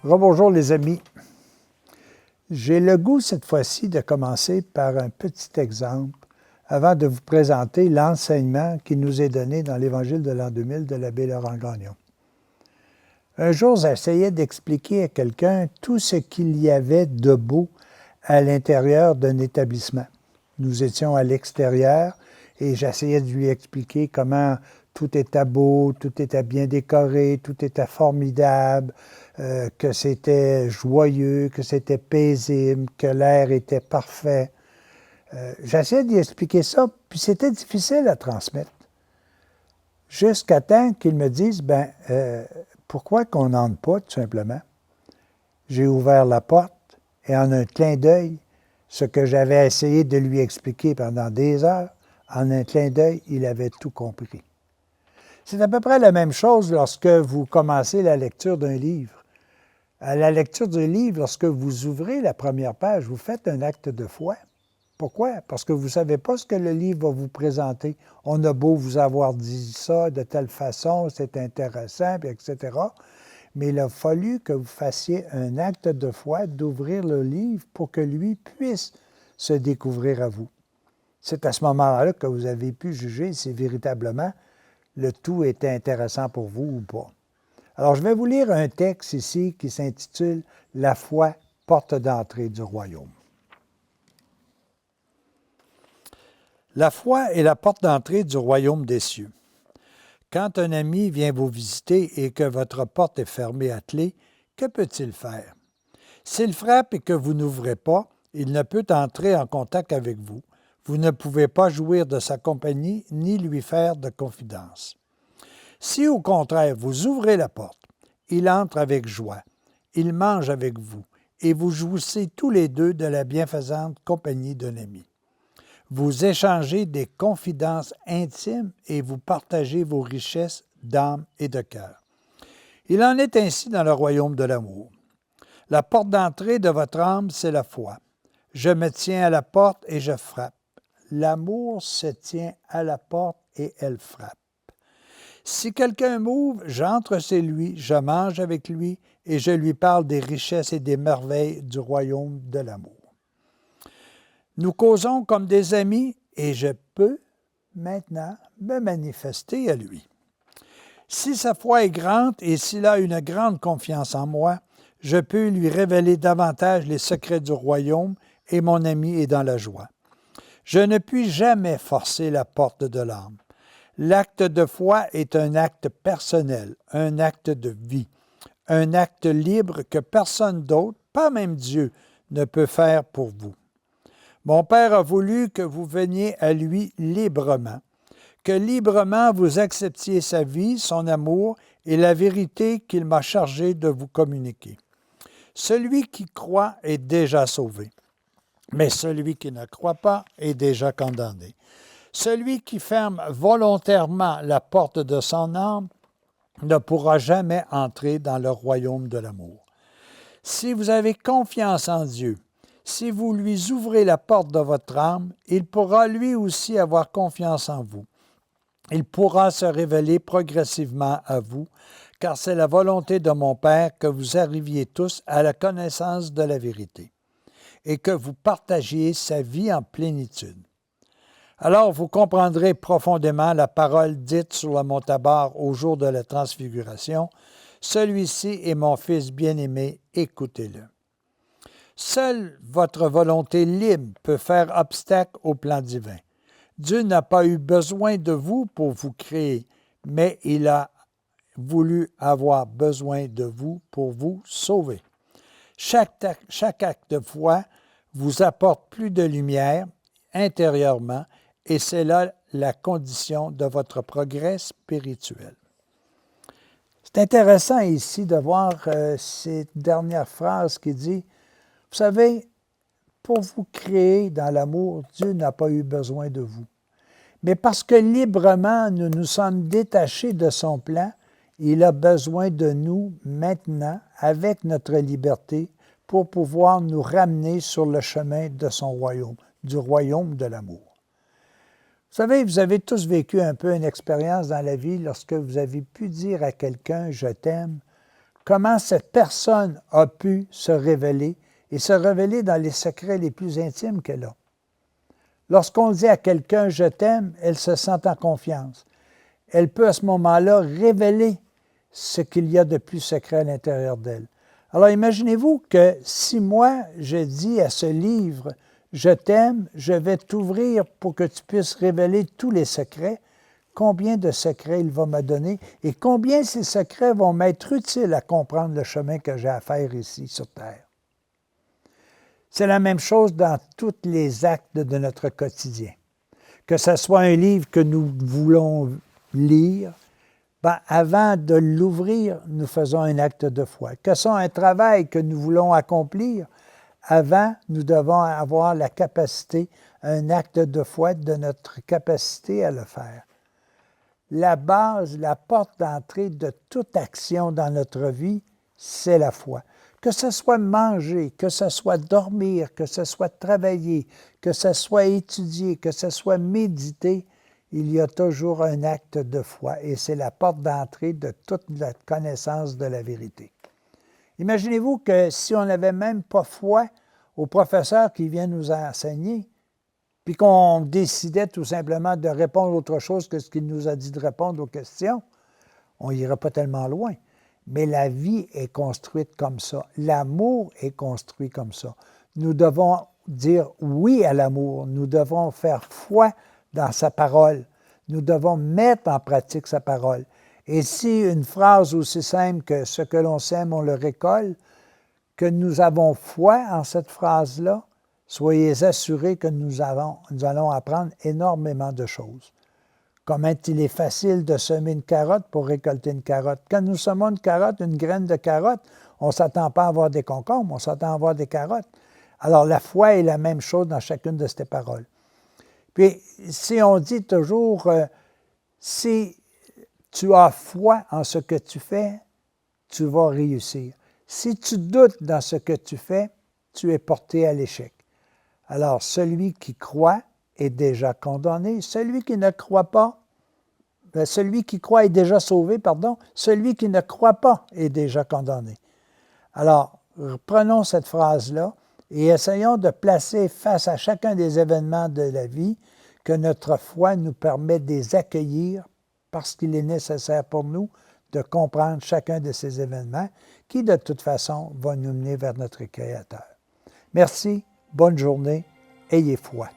Rebonjour les amis. J'ai le goût cette fois-ci de commencer par un petit exemple avant de vous présenter l'enseignement qui nous est donné dans l'Évangile de l'an 2000 de l'abbé Laurent-Gagnon. Un jour, j'essayais d'expliquer à quelqu'un tout ce qu'il y avait de beau à l'intérieur d'un établissement. Nous étions à l'extérieur et j'essayais de lui expliquer comment tout était beau, tout était bien décoré, tout était formidable, que c'était joyeux, que c'était paisible, que l'air était parfait. J'essayais d'y expliquer ça, puis c'était difficile à transmettre. Jusqu'à temps qu'ils me disent, pourquoi qu'on n'entre pas, tout simplement? J'ai ouvert la porte et en un clin d'œil, ce que j'avais essayé de lui expliquer pendant des heures, en un clin d'œil, il avait tout compris. C'est à peu près la même chose lorsque vous commencez la lecture d'un livre. À la lecture du livre, lorsque vous ouvrez la première page, vous faites un acte de foi. Pourquoi? Parce que vous ne savez pas ce que le livre va vous présenter. On a beau vous avoir dit ça de telle façon, c'est intéressant, etc. Mais il a fallu que vous fassiez un acte de foi d'ouvrir le livre pour que lui puisse se découvrir à vous. C'est à ce moment-là que vous avez pu juger si véritablement le tout était intéressant pour vous ou pas. Alors, je vais vous lire un texte ici qui s'intitule « La foi, porte d'entrée du royaume ». La foi est la porte d'entrée du royaume des cieux. Quand un ami vient vous visiter et que votre porte est fermée à clé, que peut-il faire? S'il frappe et que vous n'ouvrez pas, il ne peut entrer en contact avec vous. Vous ne pouvez pas jouir de sa compagnie ni lui faire de confidence. Si au contraire vous ouvrez la porte, il entre avec joie, il mange avec vous et vous jouissez tous les deux de la bienfaisante compagnie d'un ami. Vous échangez des confidences intimes et vous partagez vos richesses d'âme et de cœur. Il en est ainsi dans le royaume de l'amour. La porte d'entrée de votre âme, c'est la foi. Je me tiens à la porte et je frappe. L'amour se tient à la porte et elle frappe. Si quelqu'un m'ouvre, j'entre chez lui, je mange avec lui et je lui parle des richesses et des merveilles du royaume de l'amour. Nous causons comme des amis et je peux maintenant me manifester à lui. Si sa foi est grande et s'il a une grande confiance en moi, je peux lui révéler davantage les secrets du royaume et mon ami est dans la joie. Je ne puis jamais forcer la porte de l'âme. L'acte de foi est un acte personnel, un acte de vie, un acte libre que personne d'autre, pas même Dieu, ne peut faire pour vous. Mon Père a voulu que vous veniez à lui librement, que librement vous acceptiez sa vie, son amour et la vérité qu'il m'a chargé de vous communiquer. Celui qui croit est déjà sauvé, mais celui qui ne croit pas est déjà condamné. Celui qui ferme volontairement la porte de son âme ne pourra jamais entrer dans le royaume de l'amour. Si vous avez confiance en Dieu, si vous lui ouvrez la porte de votre âme, il pourra lui aussi avoir confiance en vous. Il pourra se révéler progressivement à vous, car c'est la volonté de mon Père que vous arriviez tous à la connaissance de la vérité et que vous partagiez sa vie en plénitude. Alors vous comprendrez profondément la parole dite sur le mont Tabor au jour de la transfiguration. Celui-ci est mon Fils bien-aimé, écoutez-le. Seule votre volonté libre peut faire obstacle au plan divin. Dieu n'a pas eu besoin de vous pour vous créer, mais il a voulu avoir besoin de vous pour vous sauver. Chaque acte de foi vous apporte plus de lumière intérieurement et c'est là la condition de votre progrès spirituel. C'est intéressant ici de voir cette dernière phrase qui dit, vous savez, pour vous créer dans l'amour, Dieu n'a pas eu besoin de vous. Mais parce que librement nous nous sommes détachés de son plan, il a besoin de nous maintenant, avec notre liberté, pour pouvoir nous ramener sur le chemin de son royaume, du royaume de l'amour. Vous savez, vous avez tous vécu un peu une expérience dans la vie lorsque vous avez pu dire à quelqu'un « je t'aime », comment cette personne a pu se révéler et se révéler dans les secrets les plus intimes qu'elle a. Lorsqu'on dit à quelqu'un « je t'aime », elle se sent en confiance. Elle peut à ce moment-là révéler ce qu'il y a de plus secret à l'intérieur d'elle. Alors imaginez-vous que si moi je dis à ce livre « je t'aime », je vais t'ouvrir pour que tu puisses révéler tous les secrets, combien de secrets il va me donner et combien ces secrets vont m'être utiles à comprendre le chemin que j'ai à faire ici sur Terre. C'est la même chose dans tous les actes de notre quotidien. Que ce soit un livre que nous voulons lire, avant de l'ouvrir, nous faisons un acte de foi. Que ce soit un travail que nous voulons accomplir, avant, nous devons avoir la capacité, un acte de foi de notre capacité à le faire. La base, la porte d'entrée de toute action dans notre vie, c'est la foi. Que ce soit manger, que ce soit dormir, que ce soit travailler, que ce soit étudier, que ce soit méditer, il y a toujours un acte de foi et c'est la porte d'entrée de toute la connaissance de la vérité. Imaginez-vous que si on n'avait même pas foi au professeur qui vient nous enseigner, puis qu'on décidait tout simplement de répondre autre chose que ce qu'il nous a dit de répondre aux questions, on n'irait pas tellement loin. Mais la vie est construite comme ça. L'amour est construit comme ça. Nous devons dire oui à l'amour. Nous devons faire foi dans sa parole. Nous devons mettre en pratique sa parole. Et si une phrase aussi simple que « ce que l'on sème, on le récolte », que nous avons foi en cette phrase-là, soyez assurés que nous allons apprendre énormément de choses. Comment il est facile de semer une carotte pour récolter une carotte. Quand nous semons une carotte, une graine de carotte, on ne s'attend pas à avoir des concombres, on s'attend à avoir des carottes. Alors la foi est la même chose dans chacune de ces paroles. Puis si on dit toujours, si tu as foi en ce que tu fais, tu vas réussir. Si tu doutes dans ce que tu fais, tu es porté à l'échec. Alors celui qui croit est déjà condamné. Celui qui ne croit pas, celui qui croit est déjà sauvé, pardon. Celui qui ne croit pas est déjà condamné. Alors, prenons cette phrase-là et essayons de placer face à chacun des événements de la vie que notre foi nous permet de les accueillir parce qu'il est nécessaire pour nous de comprendre chacun de ces événements qui, de toute façon, vont nous mener vers notre Créateur. Merci, bonne journée, ayez foi.